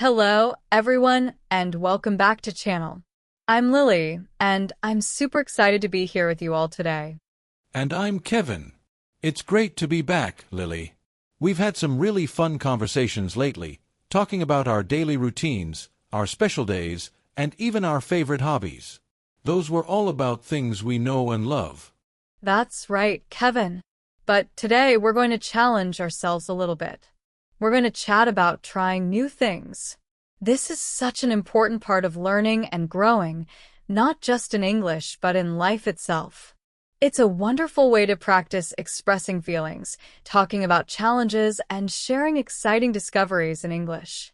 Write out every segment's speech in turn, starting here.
Hello, everyone, and welcome back to channel. I'm Lily, and I'm super excited to be here with you all today. And I'm Kevin. It's great to be back, Lily. We've had some really fun conversations lately, talking about our daily routines, our special days, and even our favorite hobbies. Those were all about things we know and love. That's right, Kevin. But today we're going to challenge ourselves a little bit. We're going to chat about trying new things. This is such an important part of learning and growing, not just in English, but in life itself. It's a wonderful way to practice expressing feelings, talking about challenges, and sharing exciting discoveries in English.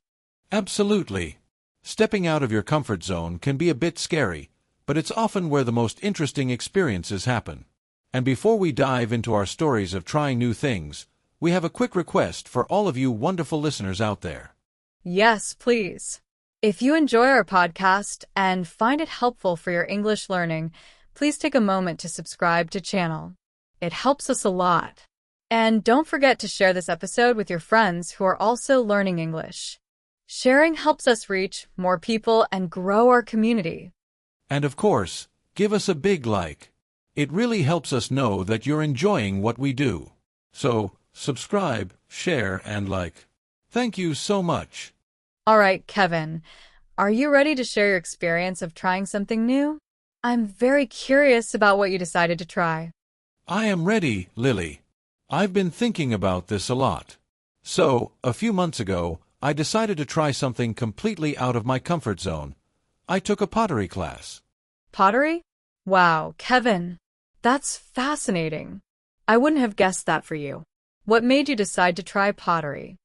Absolutely. Stepping out of your comfort zone can be a bit scary, but it's often where the most interesting experiences happen. And before we dive into our stories of trying new things, we have a quick request for all of you wonderful listeners out there. Yes, please. If you enjoy our podcast and find it helpful for your English learning, please take a moment to subscribe to channel. It helps us a lot. And don't forget to share this episode with your friends who are also learning English. Sharing helps us reach more people and grow our community. And of course, give us a big like. It really helps us know that you're enjoying what we do. So, subscribe, share, and like. Thank you so much. All right, Kevin, are you ready to share your experience of trying something new? I'm very curious about what you decided to try. I am ready, Lily. I've been thinking about this a lot. So, a few months ago, I decided to try something completely out of my comfort zone. I took a pottery class. Pottery? Wow, Kevin, that's fascinating. I wouldn't have guessed that for you. What made you decide to try pottery?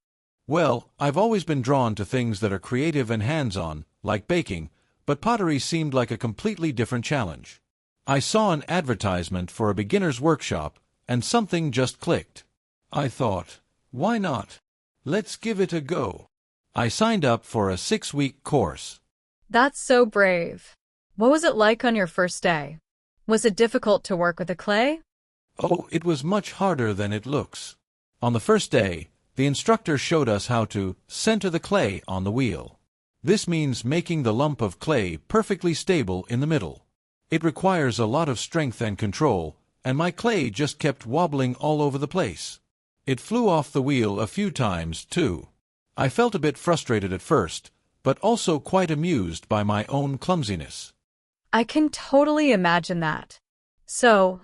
Well, I've always been drawn to things that are creative and hands-on, like baking, but pottery seemed like a completely different challenge. I saw an advertisement for a beginner's workshop, and something just clicked. I thought, why not? Let's give it a go. I signed up for a 6-week course. That's so brave. What was it like on your first day? Was it difficult to work with the clay? Oh, it was much harder than it looks. On the first day, the instructor showed us how to center the clay on the wheel. This means making the lump of clay perfectly stable in the middle. It requires a lot of strength and control, and my clay just kept wobbling all over the place. It flew off the wheel a few times, too. I felt a bit frustrated at first, but also quite amused by my own clumsiness. I can totally imagine that. So,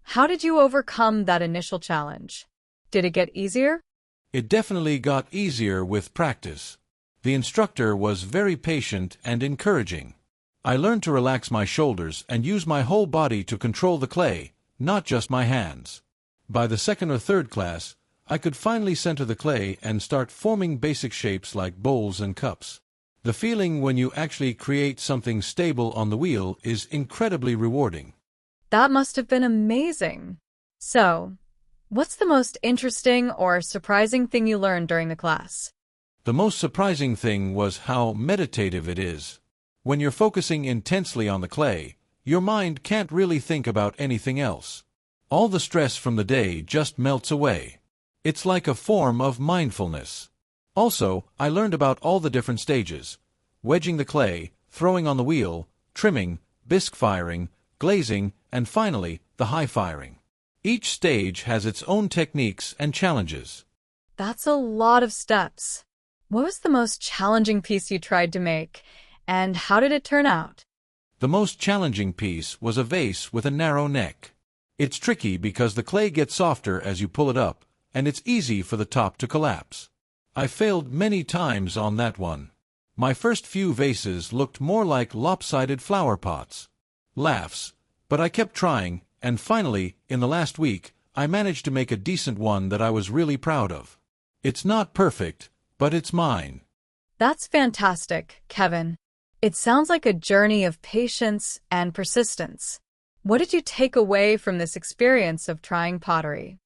how did you overcome that initial challenge? Did it get easier? It definitely got easier with practice. The instructor was very patient and encouraging. I learned to relax my shoulders and use my whole body to control the clay, not just my hands. By the second or third class, I could finally center the clay and start forming basic shapes like bowls and cups. The feeling when you actually create something stable on the wheel is incredibly rewarding. That must have been amazing. So, what's the most interesting or surprising thing you learned during the class? The most surprising thing was how meditative it is. When you're focusing intensely on the clay, your mind can't really think about anything else. All the stress from the day just melts away. It's like a form of mindfulness. Also, I learned about all the different stages: wedging the clay, throwing on the wheel, trimming, bisque firing, glazing, and finally, the high firing. Each stage has its own techniques and challenges. That's a lot of steps. What was the most challenging piece you tried to make, and how did it turn out? The most challenging piece was a vase with a narrow neck. It's tricky because the clay gets softer as you pull it up, and it's easy for the top to collapse. I failed many times on that one. My first few vases looked more like lopsided flower pots. Laughs, but I kept trying, and finally, in the last week, I managed to make a decent one that I was really proud of. It's not perfect, but it's mine. That's fantastic, Kevin. It sounds like a journey of patience and persistence. What did you take away from this experience of trying pottery?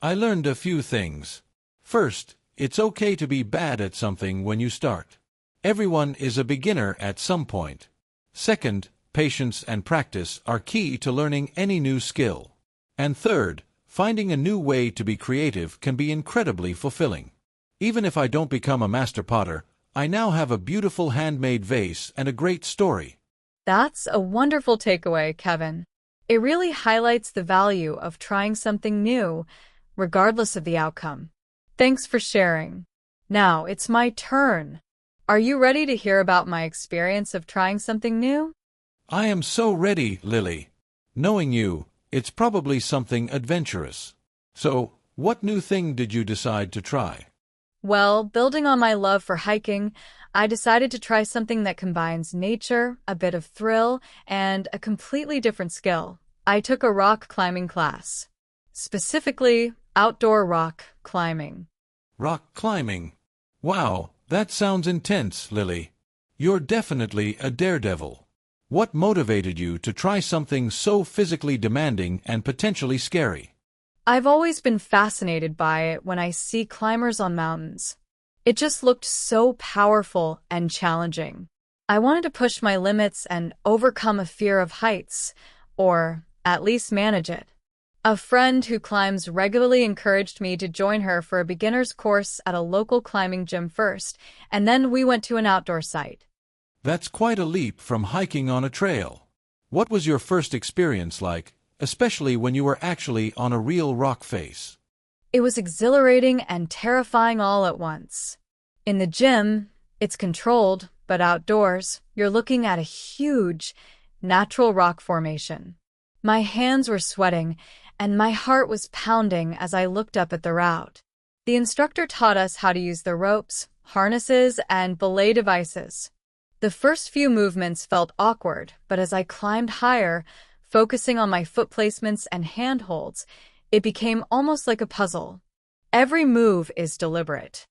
I learned a few things. First, it's okay to be bad at something when you start. Everyone is a beginner at some point. Second, patience and practice are key to learning any new skill. And third, finding a new way to be creative can be incredibly fulfilling. Even if I don't become a master potter, I now have a beautiful handmade vase and a great story. That's a wonderful takeaway, Kevin. It really highlights the value of trying something new, regardless of the outcome. Thanks for sharing. Now it's my turn. Are you ready to hear about my experience of trying something new? I am so ready, Lily. Knowing you, it's probably something adventurous. So, what new thing did you decide to try? Well, building on my love for hiking, I decided to try something that combines nature, a bit of thrill, and a completely different skill. I took a rock climbing class. Specifically, outdoor rock climbing. Rock climbing. Wow, that sounds intense, Lily. You're definitely a daredevil. What motivated you to try something so physically demanding and potentially scary? I've always been fascinated by it when I see climbers on mountains. It just looked so powerful and challenging. I wanted to push my limits and overcome a fear of heights, or at least manage it. A friend who climbs regularly encouraged me to join her for a beginner's course at a local climbing gym first, and then we went to an outdoor site. That's quite a leap from hiking on a trail. What was your first experience like, especially when you were actually on a real rock face? It was exhilarating and terrifying all at once. In the gym, it's controlled, but outdoors, you're looking at a huge, natural rock formation. My hands were sweating, and my heart was pounding as I looked up at the route. The instructor taught us how to use the ropes, harnesses, and belay devices. The first few movements felt awkward, but as I climbed higher, focusing on my foot placements and handholds, it became almost like a puzzle. Every move is deliberate.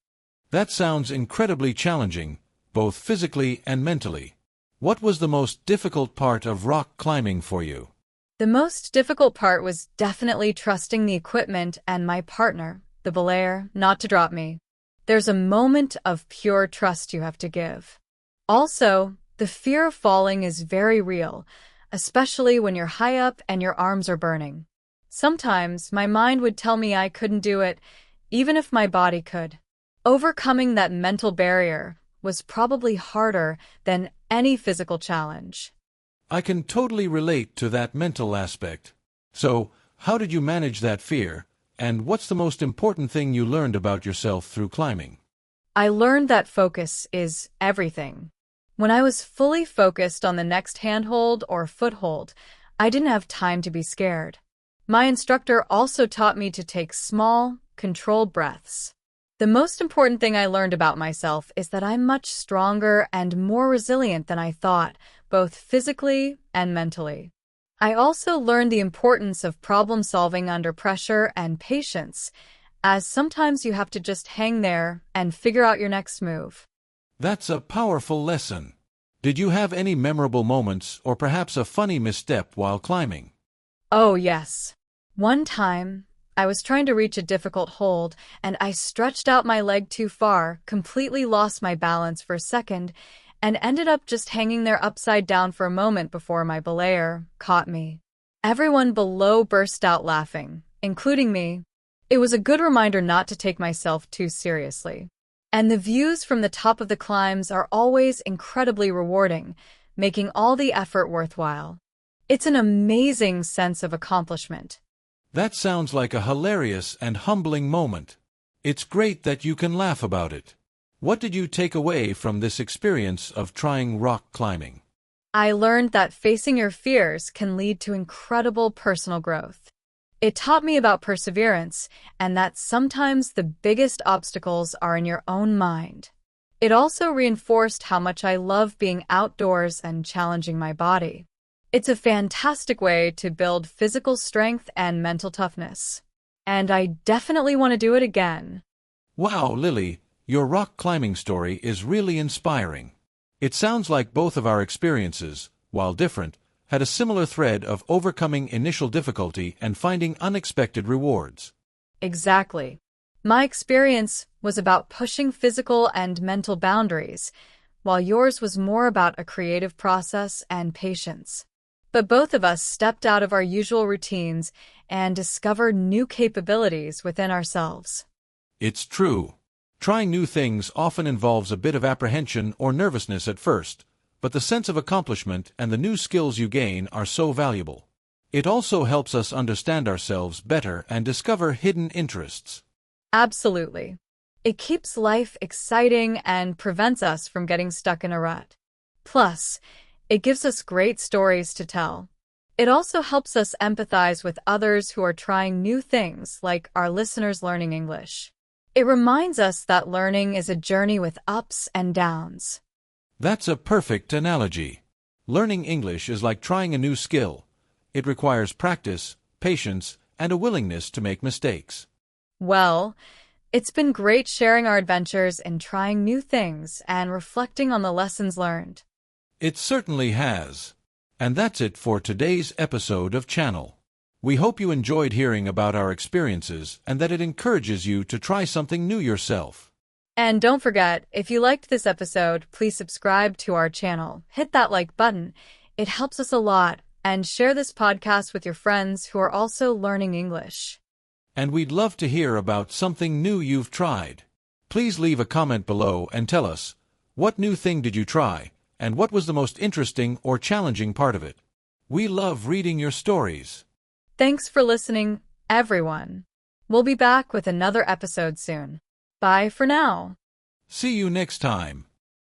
That sounds incredibly challenging, both physically and mentally. What was the most difficult part of rock climbing for you? The most difficult part was definitely trusting the equipment and my partner, the belayer, not to drop me. There's a moment of pure trust you have to give. Also, the fear of falling is very real, especially when you're high up and your arms are burning. Sometimes my mind would tell me I couldn't do it, even if my body could. Overcoming that mental barrier was probably harder than any physical challenge. I can totally relate to that mental aspect. So, how did you manage that fear, and what's the most important thing you learned about yourself through climbing? I learned that focus is everything. When I was fully focused on the next handhold or foothold, I didn't have time to be scared. My instructor also taught me to take small, controlled breaths. The most important thing I learned about myself is that I'm much stronger and more resilient than I thought, both physically and mentally. I also learned the importance of problem solving under pressure and patience, as sometimes you have to just hang there and figure out your next move. That's a powerful lesson. Did you have any memorable moments or perhaps a funny misstep while climbing? Oh, yes. One time, I was trying to reach a difficult hold, and I stretched out my leg too far, completely lost my balance for a second, and ended up just hanging there upside down for a moment before my belayer caught me. Everyone below burst out laughing, including me. It was a good reminder not to take myself too seriously. And the views from the top of the climbs are always incredibly rewarding, making all the effort worthwhile. It's an amazing sense of accomplishment. That sounds like a hilarious and humbling moment. It's great that you can laugh about it. What did you take away from this experience of trying rock climbing? I learned that facing your fears can lead to incredible personal growth. It taught me about perseverance and that sometimes the biggest obstacles are in your own mind. It also reinforced how much I love being outdoors and challenging my body. It's a fantastic way to build physical strength and mental toughness. And I definitely want to do it again. Wow, Lily, your rock climbing story is really inspiring. It sounds like both of our experiences, while different, had a similar thread of overcoming initial difficulty and finding unexpected rewards. Exactly. My experience was about pushing physical and mental boundaries, while yours was more about a creative process and patience. But both of us stepped out of our usual routines and discovered new capabilities within ourselves. It's true. Trying new things often involves a bit of apprehension or nervousness at first, but the sense of accomplishment and the new skills you gain are so valuable. It also helps us understand ourselves better and discover hidden interests. Absolutely. It keeps life exciting and prevents us from getting stuck in a rut. Plus, it gives us great stories to tell. It also helps us empathize with others who are trying new things, like our listeners learning English. It reminds us that learning is a journey with ups and downs. That's a perfect analogy. Learning English is like trying a new skill. It requires practice, patience, and a willingness to make mistakes. Well, it's been great sharing our adventures in trying new things and reflecting on the lessons learned. It certainly has. And that's it for today's episode of Channel. We hope you enjoyed hearing about our experiences and that it encourages you to try something new yourself. And don't forget, if you liked this episode, please subscribe to our channel. Hit that like button. It helps us a lot. And share this podcast with your friends who are also learning English. And we'd love to hear about something new you've tried. Please leave a comment below and tell us, what new thing did you try, and what was the most interesting or challenging part of it? We love reading your stories. Thanks for listening, everyone. We'll be back with another episode soon. Bye for now. See you next time.